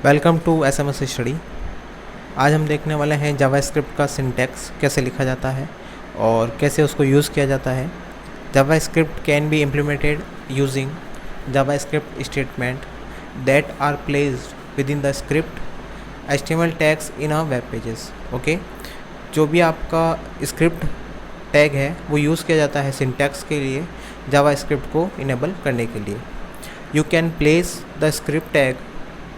Welcome to SMS study. आज हम देखने वाले हैं जावास्क्रिप्ट का सिंटैक्स कैसे लिखा जाता है और कैसे उसको यूज़ किया जाता है। JavaScript can be implemented using JavaScript statement that are placed within the script HTML tags in a web pages. Okay, जो भी आपका स्क्रिप्ट टैग है वो यूज़ किया जाता है सिंटैक्स के लिए जावास्क्रिप्ट को इनेबल करने के लिए। You can place the script tag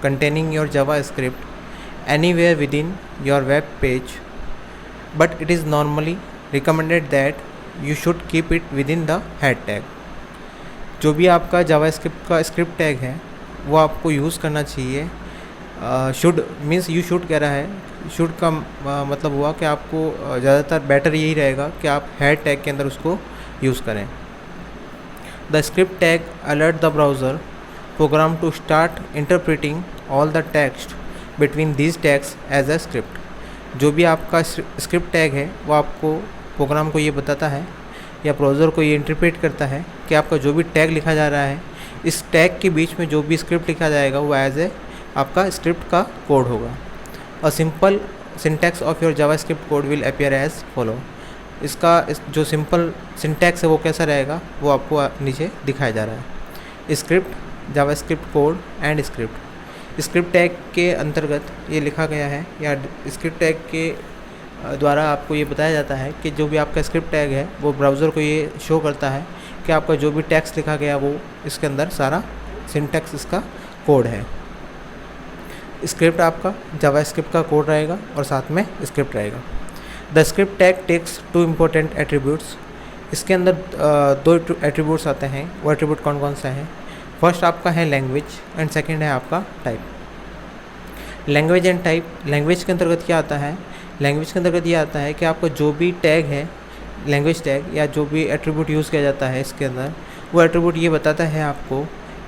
containing your JavaScript anywhere within your web page, but it is normally recommended that you should keep it within the head tag। जो भी आपका JavaScript का script tag है वो आपको use करना चाहिए। Should means you should कह रहा है, शुड का मतलब हुआ कि आपको ज़्यादातर बेटर यही रहेगा कि आप हेड टैग के अंदर उसको यूज़ करें। The script tag alert the browser program to start interpreting all the text between these tags as a script। जो भी आपका स्क्रिप्ट टैग है वो आपको प्रोग्राम को ये बताता है या ब्राउज़र को ये इंटरप्रेट करता है कि आपका जो भी टैग लिखा जा रहा है इस टैग के बीच में जो भी स्क्रिप्ट लिखा जाएगा वो एज ए आपका स्क्रिप्ट का कोड होगा। A simple syntax of your JavaScript code will appear as follow. इसका जो सिंपल सिंटैक्स है वो कैसा रहेगा वो आपको नीचे दिखाया जा रहा है। Script JavaScript code and script tag के अंतर्गत ये लिखा गया है या स्क्रिप्ट टैग के द्वारा आपको ये बताया जाता है कि जो भी आपका स्क्रिप्ट टैग है वो ब्राउज़र को ये शो करता है कि आपका जो भी टेक्स्ट लिखा गया वो इसके अंदर सारा सिंटैक्स इसका कोड है। स्क्रिप्ट आपका जावास्क्रिप्ट का कोड रहेगा और साथ में स्क्रिप्ट रहेगा। The script tag takes two important attributes. इसके अंदर दो एट्रीब्यूट्स आते हैं। वो एट्रीब्यूट कौन कौन सा है? फर्स्ट आपका है लैंग्वेज एंड सेकंड है आपका type. Language and type, language के अंतर्गत क्या आता है? लैंग्वेज के अंतर्गत ये आता है कि आपका जो भी टैग है, लैंग्वेज टैग या जो भी एट्रीब्यूट यूज़ किया जाता है इसके अंदर, वो एट्रीब्यूट ये बताता है आपको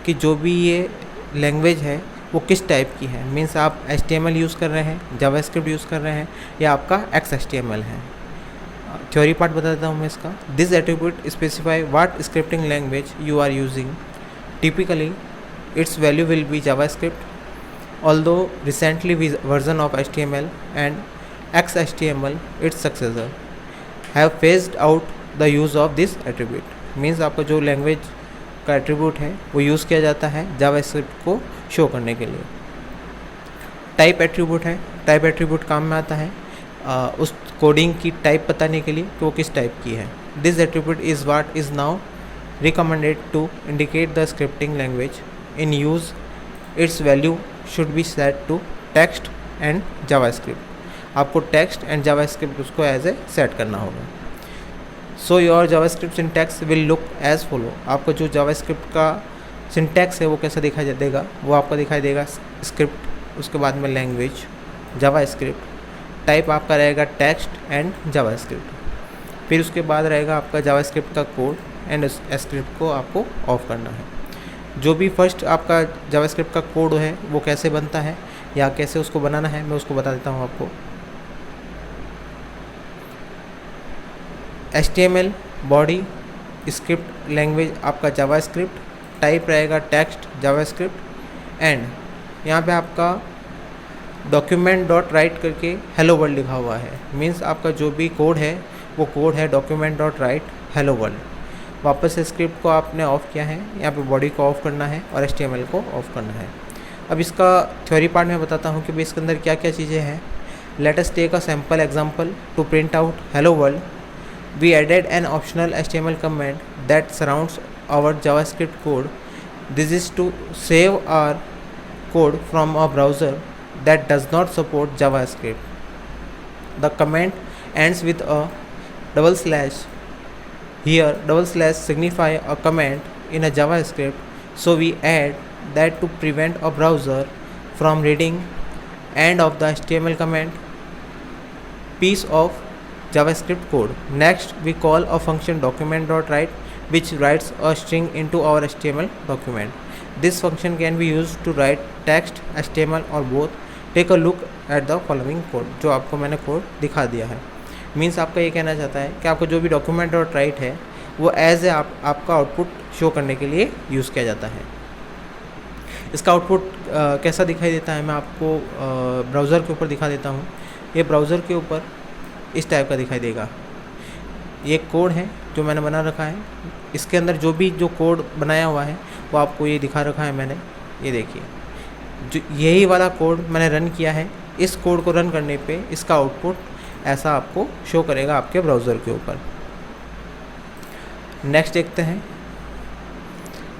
कि जो भी ये लैंग्वेज है वो किस टाइप की है। मीन्स आप HTML यूज़ कर रहे हैं, जावास्क्रिप्ट यूज़ कर रहे हैं या आपका XHTML है। थ्योरी पार्ट बता देता हूँ मैं इसका। This attribute specify what scripting language you are using. Typically, its value will be JavaScript, although recently version of HTML and XHTML, its successor, have phased out the use of this attribute। Means आपका जो language का attribute है वो use किया जाता है JavaScript को show करने के लिए। टाइप एट्रीब्यूट है, टाइप एट्रीब्यूट काम में आता है उस कोडिंग की टाइप बताने के लिए कि वो किस टाइप की है। This attribute is what is now recommended to indicate the scripting language in use। its value should be set to text and JavaScript। आपको text and JavaScript उसको एज ए सेट करना होगा। so your JavaScript syntax will look as follow। आपका जो JavaScript का syntax है वो कैसा दिखाई देगा? वो आपको दिखाई देगा स्क्रिप्ट, उसके बाद में लैंग्वेज JavaScript, टाइप आपका रहेगा text and JavaScript, फिर उसके बाद रहेगा आपका JavaScript का कोड एंड स्क्रिप्ट को आपको ऑफ करना है। जो भी फर्स्ट आपका जावास्क्रिप्ट का कोड है वो कैसे बनता है या कैसे उसको बनाना है मैं उसको बता देता हूँ आपको। HTML बॉडी, स्क्रिप्ट लैंग्वेज आपका जावास्क्रिप्ट, टाइप रहेगा टेक्स्ट जावास्क्रिप्ट एंड यहाँ पे आपका डॉक्यूमेंट डॉट राइट करके हेलो वर्ल्ड लिखा हुआ है। मीन्स आपका जो भी कोड है वो कोड है document dot right hello world. वापस से स्क्रिप्ट को आपने ऑफ़ किया है, यहाँ पे बॉडी को ऑफ़ करना है और HTML को ऑफ़ करना है। अब इसका थ्योरी पार्ट में बताता हूँ कि भाई इसके अंदर क्या क्या चीज़ें हैं। Let us take a sample example to print out hello world. We added an optional HTML comment that surrounds our JavaScript code. This is to save our code from a browser that does not support JavaScript. The comment ends with a double slash. Here double slash signify a comment in a JavaScript, so we add that to prevent a browser from reading end of the HTML comment piece of JavaScript code. Next we call a function document.write which writes a string into our HTML document. This function can be used to write text, HTML or both। Take a look at the following code। जो आपको मैंने code दिखा दिया है। Means आपका ये कहना चाहता है कि आपको जो भी डॉक्यूमेंट डॉट राइट है वो एज ए आपका आउटपुट शो करने के लिए यूज़ किया जाता है। इसका आउटपुट कैसा दिखाई देता है मैं आपको ब्राउज़र के ऊपर दिखा देता हूँ। ये ब्राउज़र के ऊपर इस टाइप का दिखाई देगा। ये कोड है जो मैंने बना रखा है, इसके अंदर जो कोड बनाया हुआ है वो आपको ये दिखा रखा है मैंने। ये देखिए, जो यही वाला कोड मैंने रन किया है, इस कोड को रन करने पे इसका आउटपुट ऐसा आपको शो करेगा आपके ब्राउज़र के ऊपर। नेक्स्ट देखते हैं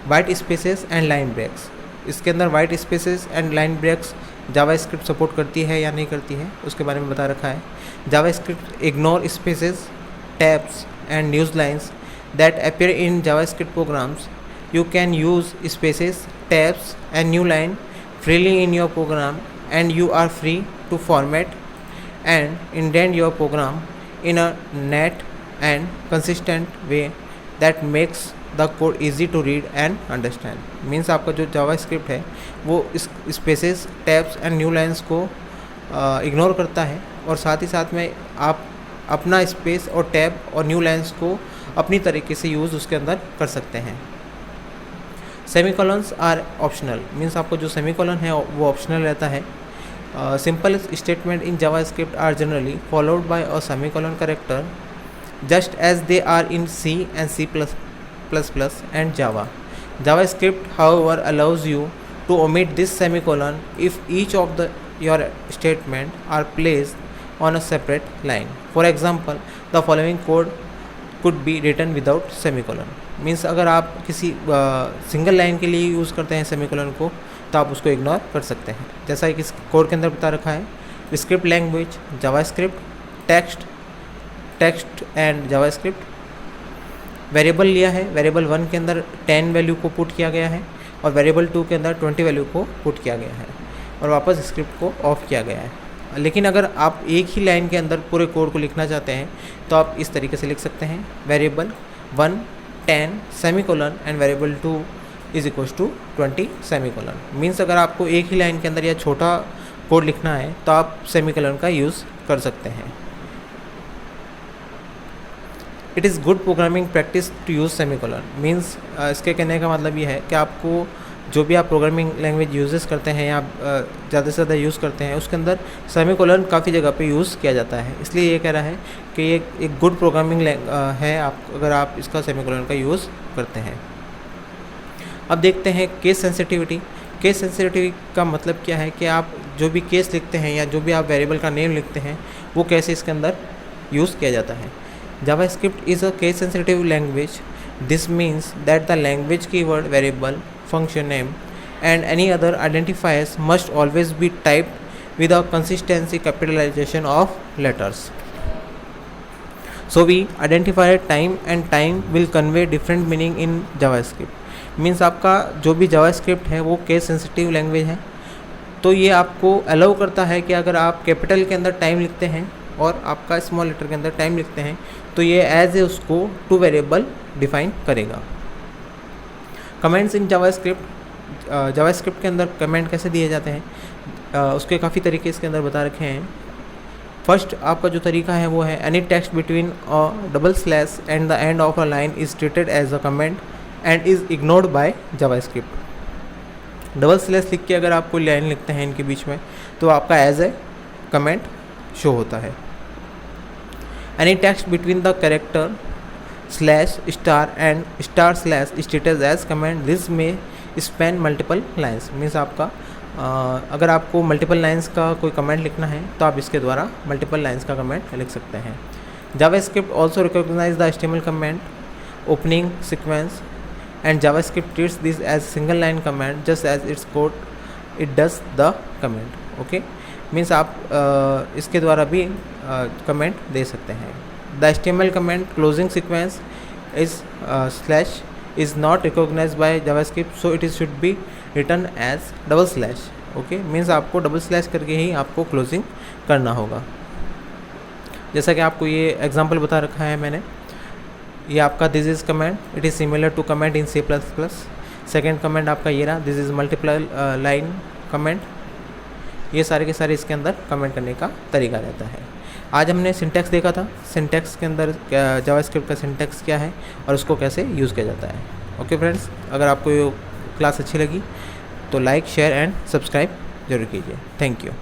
white spaces and line breaks. इसके अंदर white spaces and line breaks JavaScript support करती है या नहीं करती है उसके बारे में बता रखा है। JavaScript ignore spaces, tabs and news lines that appear in JavaScript programs. You can use spaces, tabs and new line freely in your program, and you are free to format and indent your program in a neat and consistent way that makes the code easy to read and understand. Means आपका जो JavaScript है वो इस spaces, tabs and new lines को ignore करता है, और साथ ही साथ में आप अपना स्पेस और टैब और न्यू लाइन्स को अपनी तरीके से यूज़ उसके अंदर कर सकते हैं। सेमीकोलन्स आर ऑप्शनल। मीन्स आपको जो सेमीकोलन है वो ऑप्शनल रहता है। Simple statement in JavaScript are generally followed by a semicolon character just as they are in C and C++ and Java. JavaScript however allows you to omit this semicolon if each of your statement are placed on a separate line. For example, the following code could be written without semicolon. Means अगर आप किसी single line के लिए use करते हैं semicolon को तो आप उसको इग्नोर कर सकते हैं। जैसा कि इस कोड के अंदर बता रखा है, script language JavaScript, text and JavaScript. Variable लिया है, वेरिएबल 1 के अंदर 10 वैल्यू को पुट किया गया है और वेरिएबल 2 के अंदर 20 वैल्यू को पुट किया गया है और वापस स्क्रिप्ट को ऑफ किया गया है। लेकिन अगर आप एक ही लाइन के अंदर पूरे कोड को लिखना चाहते हैं तो आप इस तरीके से लिख सकते हैं, variable 1 10 semicolon and variable 2 is equals to 20 semicolon. Means अगर आपको एक ही लाइन के अंदर या छोटा कोड लिखना है तो आप सेमीकोलन का यूज़ कर सकते हैं। It is good programming practice to use semicolon. Means इसके कहने का मतलब ये है कि आपको जो भी आप प्रोग्रामिंग लैंग्वेज यूजेस करते हैं या ज़्यादा से ज़्यादा यूज़ करते हैं उसके अंदर सेमीकोलन काफ़ी जगह पे यूज़ किया जाता है। इसलिए ये कह रहा है कि ये एक गुड प्रोग्रामिंग है आप अगर आप इसका सेमीकोलन का यूज़ करते हैं। अब देखते हैं केस सेंसिटिविटी। केस सेंसिटिविटी का मतलब क्या है कि आप जो भी केस लिखते हैं या जो भी आप वेरिएबल का नेम लिखते हैं वो कैसे इसके अंदर यूज़ किया जाता है। JavaScript is a case sensitive language. This means that the language keyword, variable, function name and any other identifiers must always be typed with a consistency capitalization of letters. So we identify time and time will convey different meaning in JavaScript. Means आपका जो भी JavaScript है वो case sensitive language है, तो ये आपको allow करता है कि अगर आप कैपिटल के अंदर टाइम लिखते हैं और आपका स्मॉल लेटर के अंदर टाइम लिखते हैं तो ये एज ए उसको टू वेरिएबल डिफाइन करेगा। Comments in JavaScript. जावास्क्रिप्ट के अंदर कमेंट कैसे दिए जाते हैं उसके काफ़ी तरीके इसके अंदर बता रखे हैं। फर्स्ट आपका जो तरीका है वो है, any text between a double slash and the end of a line is treated as a comment and is ignored by JavaScript. Double slash लिख के अगर आप कोई लाइन लिखते हैं इनके बीच में तो आपका एज ए कमेंट शो होता है। Any text between the character slash star and star slash status as comment, this may span multiple lines. Means आपका अगर आपको मल्टीपल लाइन्स का कोई कमेंट लिखना है तो आप इसके द्वारा मल्टीपल लाइन्स का कमेंट लिख सकते हैं। JavaScript also recognize the HTML comment opening sequence and JavaScript treats this as single line comment just as it's code it does the comment. Okay, means आप इसके द्वारा भी कमेंट दे सकते हैं। The HTML comment closing sequence is slash is not recognized by JavaScript, so it should be written as double slash. Okay, means आपको double slash करके ही आपको closing करना होगा। जैसा कि आपको ये एग्जांपल बता रखा है मैंने, ये आपका this is comment, it is similar to comment in C++। Second comment आपका ये रहा, this is multiple line comment. ये सारे के सारे इसके अंदर कमेंट करने का तरीका रहता है। आज हमने सिंटैक्स देखा था, सिंटैक्स के अंदर जावास्क्रिप्ट का सिंटैक्स क्या है और उसको कैसे यूज़ किया जाता है। ओके फ्रेंड्स, अगर आपको ये क्लास अच्छी लगी तो लाइक शेयर एंड सब्सक्राइब जरूर कीजिए। Thank you.